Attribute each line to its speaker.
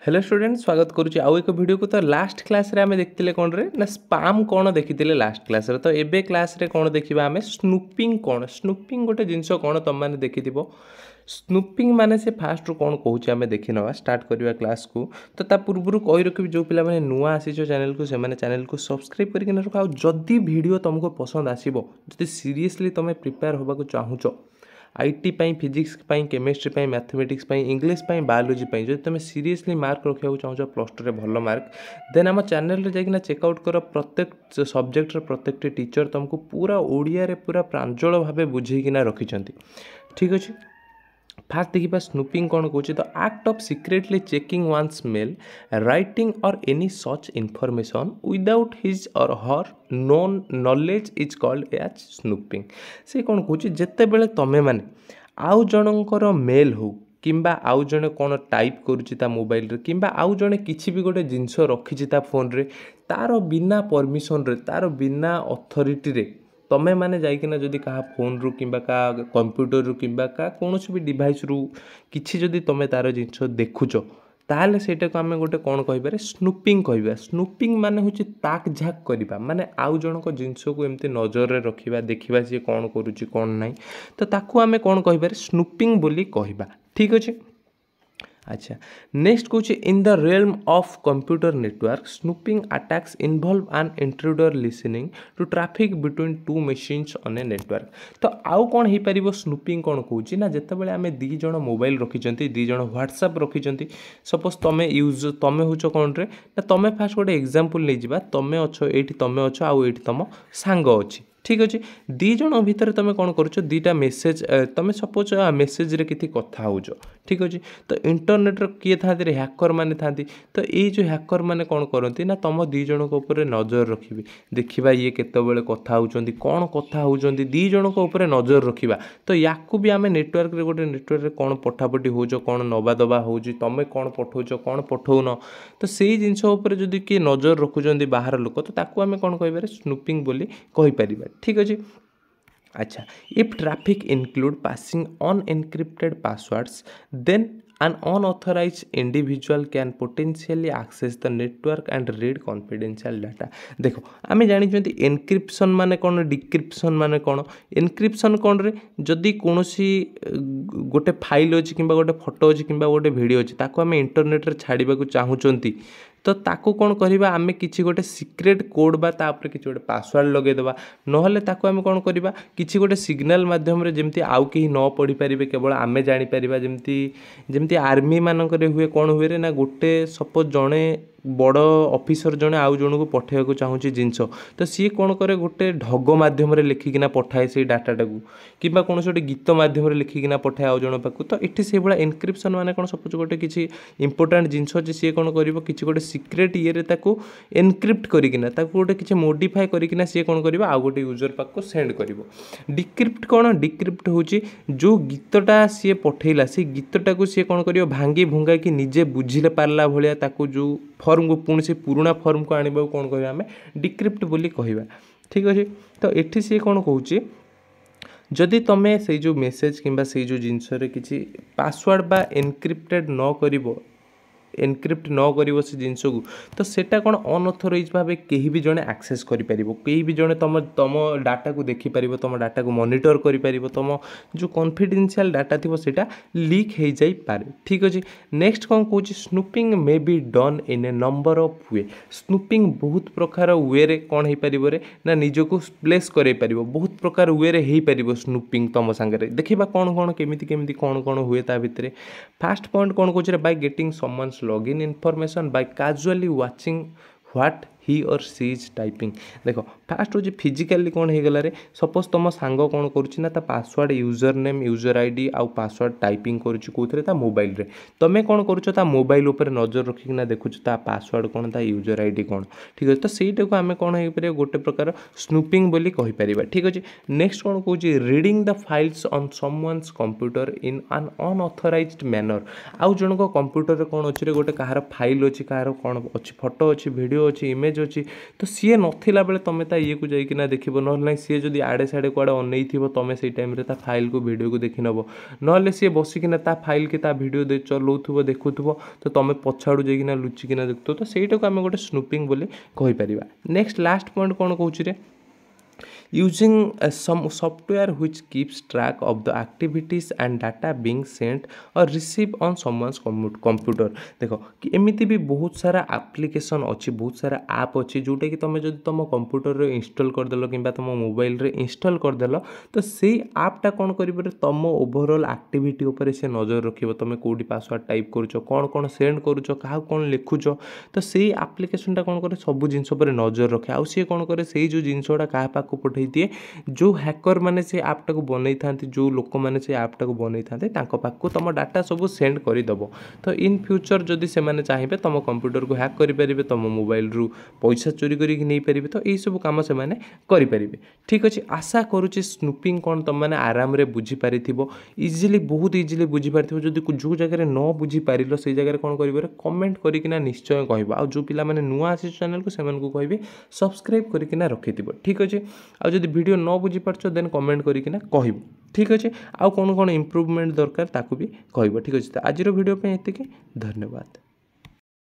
Speaker 1: Hello student स्वागत करुच्ची आउ एक वीडियो को। तो लास्ट क्लास रे आमे देखतिले कोन रे ना स्पैम कोन देखितिले लास्ट क्लास रे। तो एबे क्लास रे कोन देखिबा आमे स्नूपिंग कोन। स्नूपिंग गोटे जिंस कोन तुम माने देखिथिबो। स्नूपिंग माने से फास्ट रू कोन कहूची आमे देखि नवा स्टार्ट करबा क्लास को। तो ता पूर्वरु कहि रखिबि जो पिला माने नुआ आसीचो चैनल को से माने चैनल को सब्सक्राइब करिक न रखो। आ जदी वीडियो तुमको पसंद आसीबो जदी सीरियसली तुमे प्रिपेयर होबा को चाहूचो आईटी पाई फिजिक्स पाई केमिस्ट्री पाई मैथमेटिक्स पाई इंग्लिश पाई बायोलॉजी पाई जो तुम सीरियसली मार्क रखा चाहो प्लस टू रे भल मार्क देन आम चैनल रे जाइना चेकआउट कर। प्रत्येक सब्जेक्ट प्रत्येक टीचर तुमको पूरा ओडिया रे पूरा प्रांजल भाव बुझेकिना रखिंट। ठीक अच्छे फास्ट देखिए स्नूपिंग कौन कौच तो act of secretly checking one's mail writing or any such information without his or her known knowledge is called as snooping. से कौन कौच जिते बड़े तमें मैंने आउ जनकर मेल हो किंबा आउ जड़े कौन टाइप करुच्ची मोबाइल रे किंबा आउ जड़े किसी भी गोटे जिनस रखी फोन रे तार बिना परमिशन रे तार बिना अथॉरिटी रे तमें मैंने जाइकिना जदि कहा फोन रु किंबा का कंप्यूटर रु किंबा का कौन भी डिवाइस रु किछि जदि तमें तार जिनस देखुच ताहले सेटा को आम गोटे कौन कह स्नूपिंग कह। स्नूपिंग माने हूँ ताक झाक करवा माने आउ जनक जिनस को एमती नजर रे रखिबा देखिबा सी कौन करुच्ची कौन नहीं तो ताकू आम कौन कह स्नूपिंग बोली कहबा। ठीक अच्छे अच्छा नेक्स्ट कौच in the realm of computer network snooping attacks involve an intruder listening to traffic between two machines on a network. तो आउ कौन हो पार स्नूपिंग कौन कौच ना जिते आम दी जन मोबाइल रखिंट दी जन व्हाट्सएप रखिंट सपोज तुम यूज तुम हूँ कौन रे ना तुम फास्ट गोटे एग्जांपल नहीं जावा तुम अच्छ ये तुम अच्छ आउ ये तुम सांग अच्छी। ठीक अच्छे दी जन भितर तुम कौन करुच दीटा मेसेज तुम सपोज मेसेज रे किसी कथा हो। ठीक अच्छे तो इंटरनेट किए था हैकर माने था तो ये जो हैकर माने कौन करती ना तुम दी जन ऊपर नजर रखिए देखा ये केतबेले कथा होती कौन कथा होती दी जन ऊपर नजर रखा तो या भी आम नेटवर्क रे गोटे नेटवर्क रे कौन पठापठी हो कौन नवा दबा हो तुम कौन पठाउच कौन पठाउन तो से जिनस जदि किए नजर रखुच्च बाहर लोक तो ताकू आम कौन कह स्नूपिंग बोली कहीपर। ठीक अच्छे अच्छा if traffic include passing unencrypted passwords then an unauthorized individual can potentially access the network and read confidential data। देखो आम जानी एनक्रिप्शन माने कौन डिक्रिप्शन माने कौन एनक्रिप्शन कौन रे जदि कौन गोटे फाइल अच्छी कि गोटे फोटो अच्छी कि गोटे वीडियो अच्छी ताको आम इंटरनेट रे छाड़िबा को चाहूँगी तो ताको कौन करवा आम किसी गोटे सिक्रेट कोड बा तापर किसी गोटे पासवर्ड लगेदेवा नहले ताको आम कौन करवा किसी गोटे सिग्नल माध्यम रे जेमती आउ कहीं न पढ़ी पारे केवल आम जापर जमती जमती आर्मी मानक हुए कौन हुए रे ना गोटे सपोज जड़े बड़ ऑफिसर जड़े आउ जन को पठेबा चाहूँगी जिनस तो सी कौन करे गोटे ढग मध्यम लिखिकिना पठाए से डाटा को कि कौन गोटे गीत मध्यम लिखिकिना पठाए आउ जन पाक तो ये से भाया एनक्रिप्शन माने कौन सपोज गोटे किसी इंपोर्टाट जिनस अच्छे सी कौन कर किसी गोटे सिक्रेट ये एनक्रिप्ट करना गोटे किसी मोडिफाए करना सी कौन कर आउ गोटे यूजर पाक को सेंड कर। डिक्रिप्ट कौन डिक्रिप्ट हूँ जो गीतटा सी पठेला से गीतटा को सी कौन कर भांगी भुंगा कि निजे बुझे पार्ला भाया जो फर्म को पुणी से पुराणा फर्म को आने कौन कह आम डिक्रिप्ट बोली कहवा। ठीक अच्छे तो ये सी कौन कौच जदि तुम्हें से जो मेसेज किंबा से जो जिनस किसी पासवर्ड बा एनक्रिप्टेड न करिवो एनक्रिप्ट न कर से जिनस को तो सेटा कौन अनअथोराइज भाव कहीं भी जड़े एक्सेस करें कहीं भी जड़े तुम तुम डाटा को देखिपर तुम डाटा को मॉनिटर कर तुम जो कॉन्फिडेंशियल डाटा थी सेटा लीक हो जाई पारे। ठीक अच्छे नेक्स्ट कौन कौच snooping may be done in a number of way. Snooping बहुत प्रकार वे रे कौन हो पारे ना निजको प्लेस कर बहुत प्रकार वे रे हो पार स्नूपिंग तुम सांगे देखा कौन कौन केमी कौन कौन हुए ता भितर। फास्ट पॉइंट कौन कौच by getting someone's login information by casually watching what he or she is typing। देखो फास्ट हूँ फिजिकाली कौन हो गला सपोज तुम सांग कौन करुच्ची password user name user ID आउ पासवर्ड टाइपिंग करुच्ची कौन मोबाइल रे तुम कौन करुच्च मोबाइल उपर नजर रखिकिना देखुच पासवर्ड कौन यूजर आईडी कौन। ठीक अच्छे तो सहीटा को आम कौन हो पार गोटे प्रकार स्नूपिंग बोली कहीपर। ठीक अच्छे नेक्स्ट कौन कौच reading the files on someone's computer in an unauthorized manner. आउ जनक कंप्यूटर कौन अच्छे गोटे कहार फाइल अच्छी कहार कौन अच्छी फोटो अच्छी वीडियो अच्छी इमेज पेज अच्छी तो सी नथिला बेले तुम ता ये को जाइकिना देखिबो न नहीं सी जदी आड़े साड़े कुआड़े अनै थिबो तुम से टाइम रे ता फाइल को वीडियो को देखि नबो न सी बसिकिना ता फाइल के ता वीडियो दे चलाउथबो देखुथबो तो तुम पछाड़ू जाइकिना लुचिकिना देखतो तो सेटा को आम गोटे स्नूपिंग बोली कहि परिबा। नेक्स्ट लास्ट पॉइंट कोन कहूची रे using some software which keeps track of the activities and data being sent or received on someone's computer। देख कि एमती भी बहुत सारा एप्लिकेशन अच्छी बहुत सारा ऐप अच्छी जोटा कि तुम जो तुम कंप्यूटर रे इंस्टॉल करदेल कि तुम मोबाइल रे इंस्टॉल करदेल तो से ऐपटा कौन कर तुम ओवरऑल एक्टिविटी उपर से नजर रखियो तुम कौटी पासवर्ड टाइप करुच कौन कौन सेंड करुच क्या कौन लिखुच तो से एप्लिकेशनटा कौन करे सब जिनस पर नजर रखे आउ सी कौन करे से जो जिनसटा क्या पाक पठे दिए जो हैकर माने से ऐपटा को बनई था जो लोक मैंने से ऐपटा को बनई था पाक तुम डाटा सब सेंड करदेव तो इन फ्यूचर जदि से माने चाहिए तुम कंप्यूटर को हैक करेंगे तुम मोबाइल रू पैसा चोरी करके नहीं पारे तो यही सब कम से करेंगे। ठीक अच्छे आशा करुच्ची स्नूपिंग कौन तुम मैंने आराम रे बुझीपार इजिली बहुत इजिली बुझीपार जदि जो जगह न बुझीपार से जगह कौन कर कमेंट करना निश्चय कह आ जो पिला माने नुआ आसी चैनल को से कह सब्सक्राइब करना रखि। ठीक अच्छे आ जदि वीडियो न बुझी पारछ देन कमेंट करकिना कहब। ठीक अच्छे आउ कौन कौन इम्प्रूवमेंट दरकार ताकू भी कहब। ठीक अच्छे आज वीडियो पे एतिके धन्यवाद।